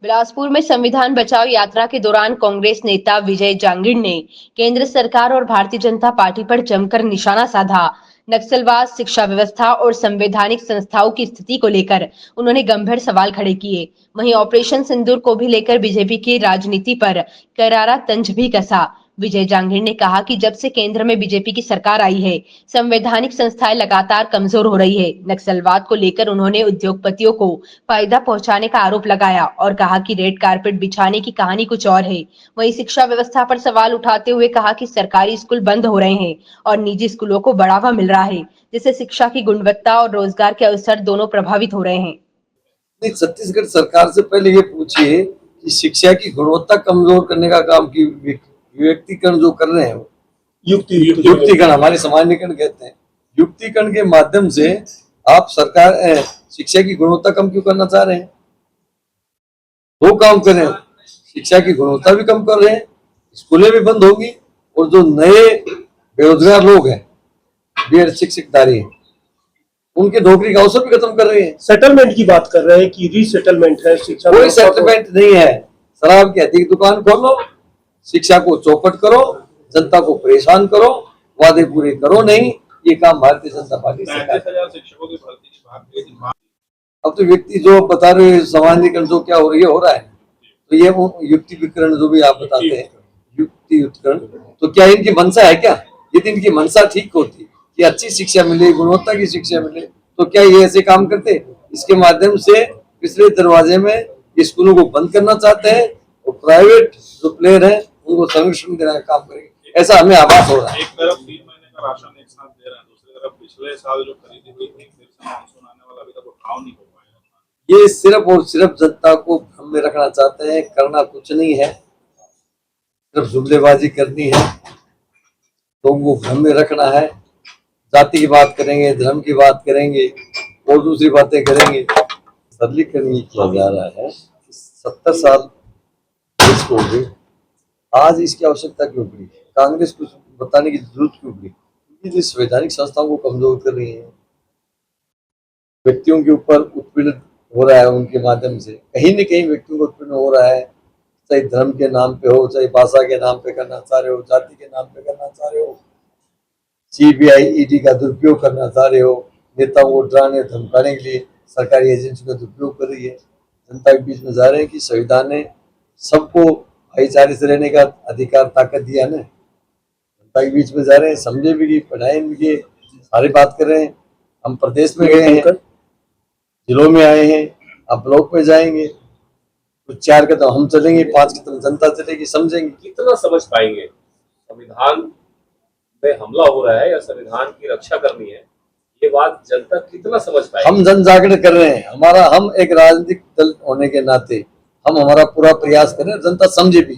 बिलासपुर में संविधान बचाओ यात्रा के दौरान कांग्रेस नेता विजय जांगिड़ ने केंद्र सरकार और भारतीय जनता पार्टी पर जमकर निशाना साधा। नक्सलवाद, शिक्षा व्यवस्था और संवैधानिक संस्थाओं की स्थिति को लेकर उन्होंने गंभीर सवाल खड़े किए। वहीं ऑपरेशन सिंदूर को भी लेकर बीजेपी की राजनीति पर करारा तंज भी कसा। विजय जांगिड़ ने कहा कि जब से केंद्र में बीजेपी की सरकार आई है, संवैधानिक संस्थाएं लगातार कमजोर हो रही है। नक्सलवाद को लेकर उन्होंने उद्योगपतियों को फायदा पहुंचाने का आरोप लगाया और कहा कि रेड कारपेट बिछाने की कहानी कुछ और है। वहीं शिक्षा व्यवस्था पर सवाल उठाते हुए कहा कि सरकारी स्कूल बंद हो रहे हैं और निजी स्कूलों को बढ़ावा मिल रहा है, जिससे शिक्षा की गुणवत्ता और रोजगार के अवसर दोनों प्रभावित हो रहे हैं। छत्तीसगढ़ सरकार से पहले ये पूछिए कि शिक्षा की गुणवत्ता कमजोर करने का काम की व्यक्तिकरण जो कर रहे हैं, युक्तिकरण हमारे समाजीकरण कहते हैं। युक्तिकरण के माध्यम से आप सरकार शिक्षा की गुणवत्ता कम क्यों करना चाह रहे हैं? दो काम कर रहे हैं, शिक्षा की गुणवत्ता भी कम कर रहे हैं, स्कूलें भी बंद होगी और जो नए बेरोजगार लोग हैं, बेहद शिक्षकधारी हैं, उनके नौकरी का अवसर भी खत्म कर रहे हैं। सेटलमेंट की बात कर रहे हैं कि रीसेटलमेंट है शिक्षा, कोई सेटलमेंट नहीं है। शराब की अधिक दुकान खोलो, शिक्षा को चौपट करो, जनता को परेशान करो, वादे पूरे करो नहीं, ये काम भारतीय जनता पार्टी सरकार। शिक्षकों की भर्ती की बात, अब तो व्यक्ति जो बता रहे हैं समाजीकरण जो क्या हो रहा है, तो ये युक्तिकरण जो भी आप बताते हैं, युक्तिकरण, तो क्या इनकी मंशा है क्या? यदि इनकी मंशा ठीक होती कि अच्छी शिक्षा मिले, गुणवत्ता की शिक्षा मिले, तो क्या ये ऐसे काम करते? इसके माध्यम से पिछले दरवाजे में स्कूलों को बंद करना चाहते हैं और प्राइवेट जो प्लेयर हैं उनको संरक्षण देने का काम करेंगे, ऐसा हमें आभास हो रहा है। एक तरफ 3 महीने का राशन एक साथ दे रहे हैं, दूसरी तरफ पिछले साल जो खरीदी हुई थी, फिर से मानसून आने वाला, अभी तक उठाव नहीं हो पाया। ये सिर्फ और सिर्फ जनता को भ्रम में रखना चाहते हैं, करना कुछ नहीं है, सिर्फ जुमलेबाजी करनी है, लोगों को भ्रम में रखना है। जाति की बात करेंगे, धर्म की बात करेंगे और दूसरी बातें करेंगे। सरलीकरण ये किया जा रहा है, 70 साल हो गए, आज इसकी आवश्यकता क्यों पड़ी? कांग्रेस कुछ बताने की जरूरत क्यों पड़ी? क्योंकि संवैधानिक संस्थाओं को कमजोर कर रही है, व्यक्तियों के ऊपर उत्पीड़न हो रहा है, उनके माध्यम से कहीं न कहीं व्यक्तियों को उत्पीड़न हो रहा है, चाहे धर्म के नाम पे हो, चाहे भाषा के नाम पे करना चाह रहे हो, जाति के नाम पे करना चाह रहे हो, सीबीआई ईडी का दुरुपयोग करना चाह रहे हो, नेताओं को डराने धमकाने के लिए सरकारी एजेंसियों का दुरुपयोग कर रही है। जनता के बीच में जा रहे हैं कि संविधान ने सबको भाईचारे से रहने का अधिकार ताकत दिया ना, जनता के बीच में जा रहे हैं, समझे भी की, पढ़ाए भी की, सारी बात कर रहे हैं। हम प्रदेश में गए हैं, जिलों में आए हैं, आप ब्लॉक में जाएंगे, कुछ 4 कदम हम चलेंगे, 5 कदम जनता चलेगी, समझेंगे। कितना समझ पाएंगे संविधान पे हमला हो रहा है या संविधान की रक्षा करनी है, ये बात जनता कितना समझ पाएगी? हम जन जागरण कर रहे हैं, हम एक राजनीतिक दल होने के नाते हम हमारा पूरा प्रयास कर रहे हैं, जनता समझे भी।